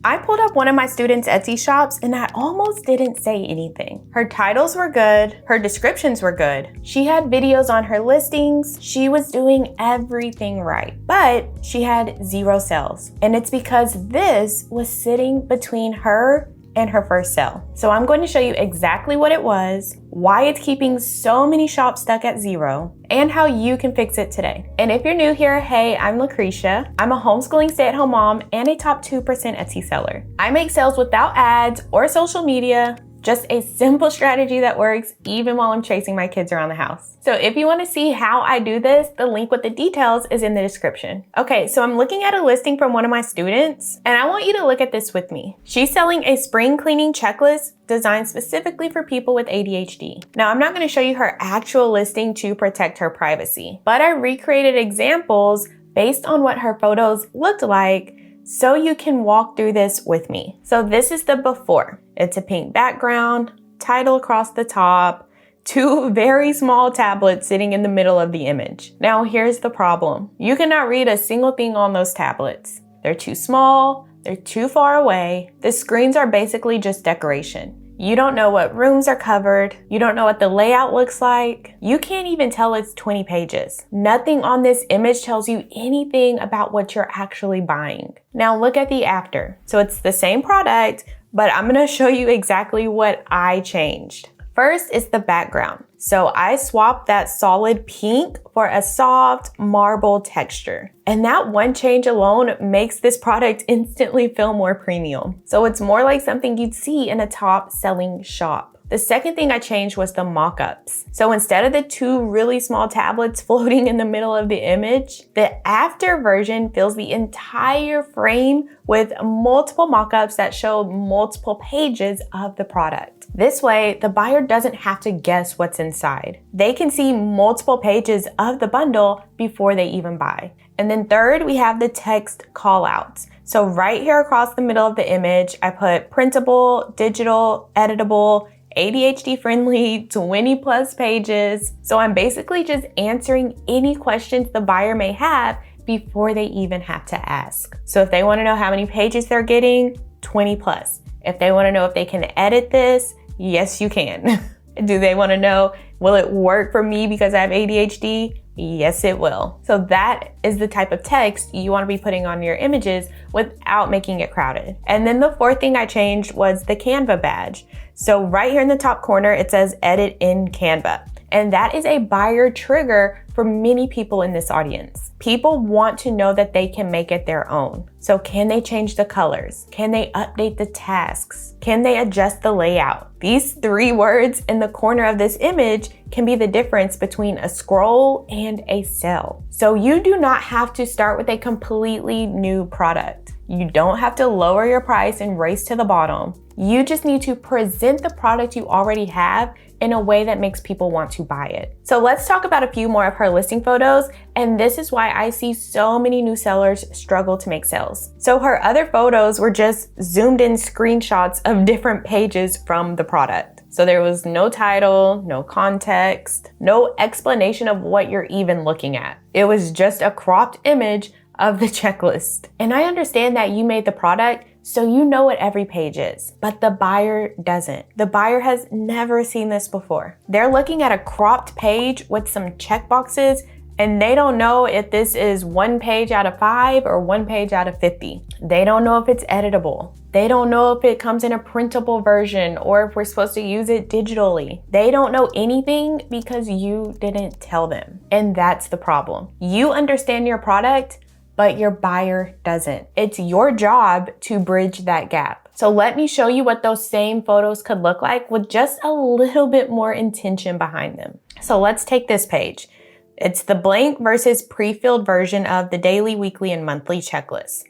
I pulled up one of my students' Etsy shops and I almost didn't say anything. Her titles were good, her descriptions were good. She had videos on her listings. She was doing everything right, but she had 0 sales. And it's because this was sitting between her and her first sale. So I'm going to show you exactly what it was, why it's keeping so many shops stuck at 0, and how you can fix it today. And if you're new here, hey, I'm Lucretia. I'm a homeschooling stay-at-home mom and a top 2% Etsy seller. I make sales without ads or social media, just a simple strategy that works even while I'm chasing my kids around the house. So if you want to see how I do this, the link with the details is in the description. Okay, so I'm looking at a listing from one of my students, and I want you to look at this with me. She's selling a spring cleaning checklist designed specifically for people with ADHD. Now, I'm not going to show you her actual listing to protect her privacy, but I recreated examples based on what her photos looked like so you can walk through this with me. So this is the before. It's a pink background, title across the top, 2 very small tablets sitting in the middle of the image. Now here's the problem. You cannot read a single thing on those tablets. They're too small, they're too far away. The screens are basically just decoration. You don't know what rooms are covered. You don't know what the layout looks like. You can't even tell it's 20 pages. Nothing on this image tells you anything about what you're actually buying. Now look at the after. So it's the same product, but I'm gonna show you exactly what I changed. First is the background. So I swapped that solid pink for a soft marble texture. And that one change alone makes this product instantly feel more premium. So it's more like something you'd see in a top selling shop. The second thing I changed was the mock-ups. So instead of the 2 really small tablets floating in the middle of the image, the after version fills the entire frame with multiple mock-ups that show multiple pages of the product. This way, the buyer doesn't have to guess what's inside. They can see multiple pages of the bundle before they even buy. And then third, we have the text callouts. So right here across the middle of the image, I put printable, digital, editable, ADHD friendly, 20 plus pages. So I'm basically just answering any questions the buyer may have before they even have to ask. So if they want to know how many pages they're getting, 20 plus. If they want to know if they can edit this, yes, you can. Do they want to know, will it work for me because I have ADHD? Yes, it will. So that is the type of text you want to be putting on your images without making it crowded. And then the fourth thing I changed was the Canva badge. So right here in the top corner, it says edit in Canva. And that is a buyer trigger for many people in this audience. People want to know that they can make it their own. So can they change the colors? Can they update the tasks? Can they adjust the layout? These 3 words in the corner of this image can be the difference between a scroll and a sell. So you do not have to start with a completely new product. You don't have to lower your price and race to the bottom. You just need to present the product you already have in a way that makes people want to buy it. So let's talk about a few more of her listing photos, and this is why I see so many new sellers struggle to make sales. So her other photos were just zoomed in screenshots of different pages from the product. So there was no title, no context, no explanation of what you're even looking at. It was just a cropped image of the checklist. And I understand that you made the product, so you know what every page is, but the buyer doesn't. The buyer has never seen this before. They're looking at a cropped page with some checkboxes, and they don't know if this is 1 page out of 5 or 1 page out of 50. They don't know if it's editable. They don't know if it comes in a printable version or if we're supposed to use it digitally. They don't know anything because you didn't tell them. And that's the problem. You understand your product, but your buyer doesn't. It's your job to bridge that gap. So let me show you what those same photos could look like with just a little bit more intention behind them. So let's take this page. It's the blank versus pre-filled version of the daily, weekly, and monthly checklist.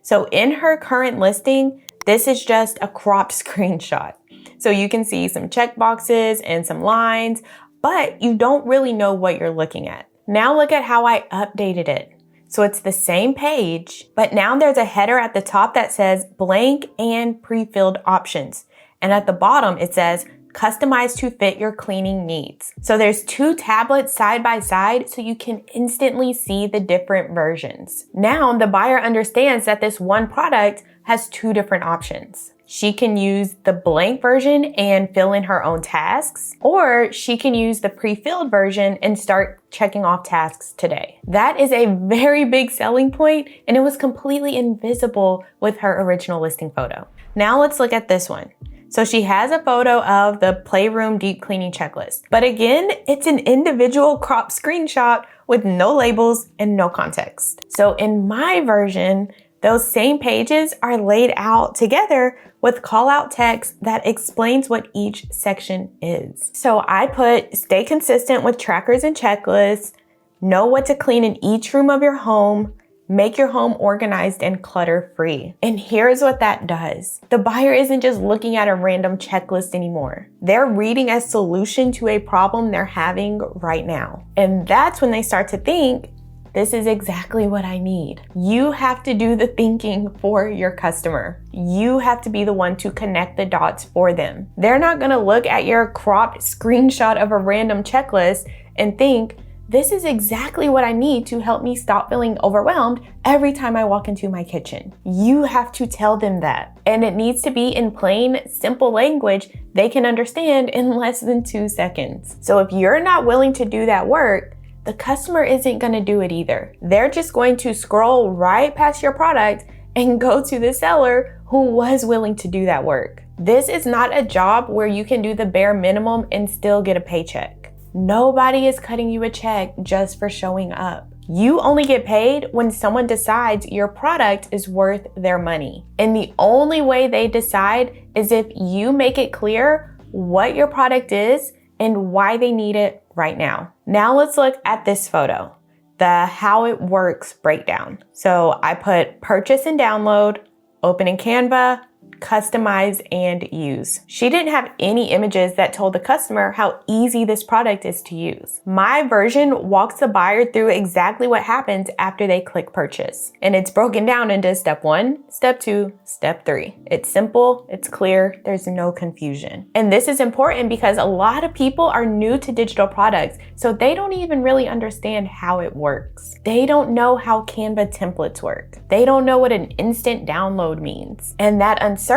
So in her current listing, this is just a cropped screenshot. So you can see some check boxes and some lines, but you don't really know what you're looking at. Now look at how I updated it. So it's the same page, but now there's a header at the top that says blank and pre-filled options. And at the bottom, it says customized to fit your cleaning needs. So there's 2 tablets side by side so you can instantly see the different versions. Now the buyer understands that this one product has 2 different options. She can use the blank version and fill in her own tasks, or she can use the pre-filled version and start checking off tasks today. That is a very big selling point, and it was completely invisible with her original listing photo. Now let's look at this one. So she has a photo of the Playroom deep cleaning checklist, but again, it's an individual crop screenshot with no labels and no context. So in my version, those same pages are laid out together with call out text that explains what each section is. So I put stay consistent with trackers and checklists, know what to clean in each room of your home, make your home organized and clutter free. And here's what that does. The buyer isn't just looking at a random checklist anymore. They're reading a solution to a problem they're having right now. And that's when they start to think, this is exactly what I need. You have to do the thinking for your customer. You have to be the one to connect the dots for them. They're not gonna look at your cropped screenshot of a random checklist and think, this is exactly what I need to help me stop feeling overwhelmed every time I walk into my kitchen. You have to tell them that. And it needs to be in plain, simple language they can understand in less than 2 seconds. So if you're not willing to do that work, the customer isn't going to do it either. They're just going to scroll right past your product and go to the seller who was willing to do that work. This is not a job where you can do the bare minimum and still get a paycheck. Nobody is cutting you a check just for showing up. You only get paid when someone decides your product is worth their money. And the only way they decide is if you make it clear what your product is and why they need it right now. Now let's look at this photo, the how it works breakdown. So I put purchase and download, open in Canva, customize, and use. She didn't have any images that told the customer how easy this product is to use. My version walks the buyer through exactly what happens after they click purchase. And it's broken down into step 1, step 2, step 3. It's simple, it's clear, there's no confusion. And this is important because a lot of people are new to digital products, so they don't even really understand how it works. They don't know how Canva templates work. They don't know what an instant download means. And that uncertainty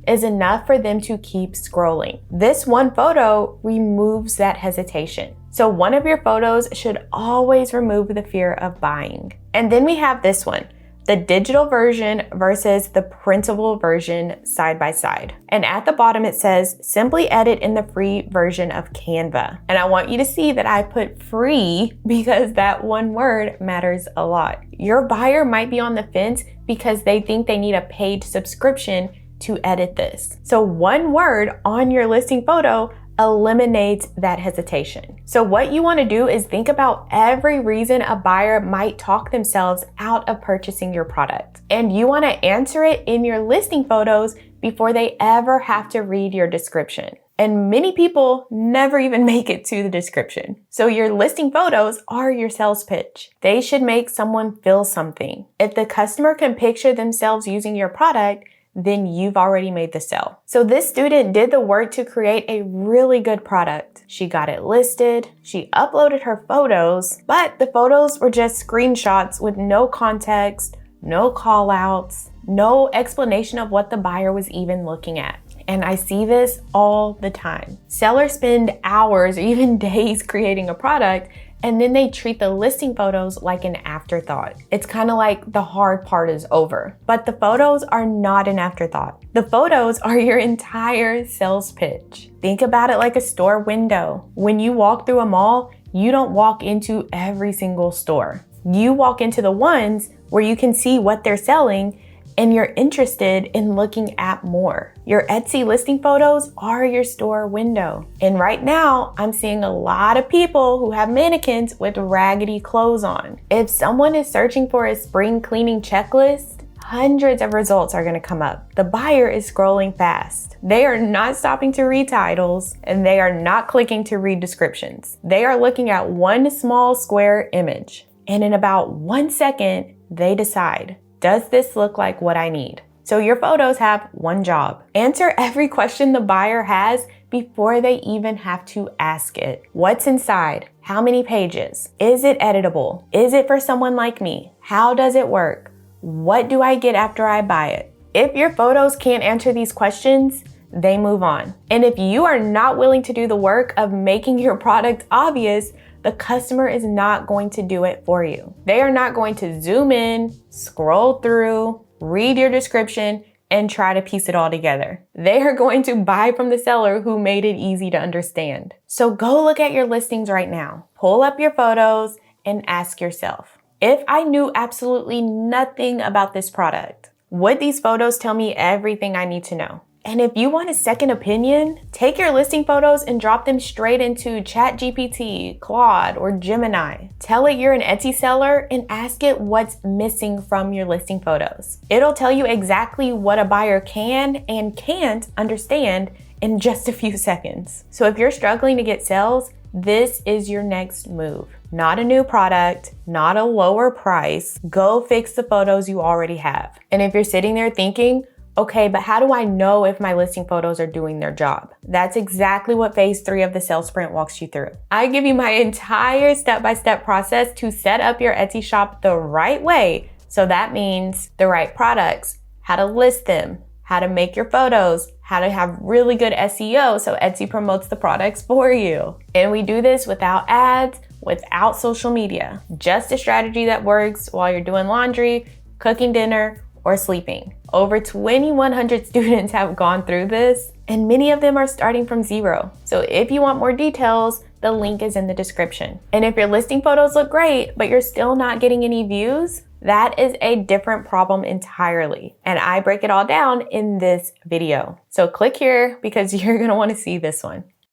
is enough for them to keep scrolling. This one photo removes that hesitation. So one of your photos should always remove the fear of buying. And then we have this one, the digital version versus the printable version side by side. And at the bottom it says, simply edit in the free version of Canva. And I want you to see that I put free because that one word matters a lot. Your buyer might be on the fence because they think they need a paid subscription to edit this. So one word on your listing photo eliminates that hesitation. So what you want to do is think about every reason a buyer might talk themselves out of purchasing your product. And you want to answer it in your listing photos before they ever have to read your description. And many people never even make it to the description. So your listing photos are your sales pitch. They should make someone feel something. If the customer can picture themselves using your product, then you've already made the sale. So this student did the work to create a really good product. She got it listed, she uploaded her photos, but the photos were just screenshots with no context, no call outs, no explanation of what the buyer was even looking at. And I see this all the time. Sellers spend hours or even days creating a product, and then they treat the listing photos like an afterthought. It's kind of like the hard part is over. But the photos are not an afterthought. The photos are your entire sales pitch. Think about it like a store window. When you walk through a mall, you don't walk into every single store. You walk into the ones where you can see what they're selling and you're interested in looking at more. Your Etsy listing photos are your store window. And right now, I'm seeing a lot of people who have mannequins with raggedy clothes on. If someone is searching for a spring cleaning checklist, hundreds of results are gonna come up. The buyer is scrolling fast. They are not stopping to read titles, and they are not clicking to read descriptions. They are looking at one small square image. And in about 1 second, they decide, does this look like what I need? So your photos have one job. Answer every question the buyer has before they even have to ask it. What's inside? How many pages? Is it editable? Is it for someone like me? How does it work? What do I get after I buy it? If your photos can't answer these questions, they move on. And if you are not willing to do the work of making your product obvious, the customer is not going to do it for you. They are not going to zoom in, scroll through, read your description, and try to piece it all together. They are going to buy from the seller who made it easy to understand. So go look at your listings right now. Pull up your photos and ask yourself, if I knew absolutely nothing about this product, would these photos tell me everything I need to know? And if you want a second opinion, take your listing photos and drop them straight into ChatGPT, Claude, or Gemini. Tell it you're an Etsy seller and ask it what's missing from your listing photos. It'll tell you exactly what a buyer can and can't understand in just a few seconds. So if you're struggling to get sales, this is your next move. Not a new product, not a lower price. Go fix the photos you already have. And if you're sitting there thinking, okay, but how do I know if my listing photos are doing their job? That's exactly what phase 3 of the sales sprint walks you through. I give you my entire step-by-step process to set up your Etsy shop the right way. So that means the right products, how to list them, how to make your photos, how to have really good SEO so Etsy promotes the products for you. And we do this without ads, without social media. Just a strategy that works while you're doing laundry, cooking dinner, or sleeping. Over 2,100 students have gone through this, and many of them are starting from zero. So if you want more details, the link is in the description. And if your listing photos look great, but you're still not getting any views, that is a different problem entirely. And I break it all down in this video. So click here because you're gonna wanna see this one.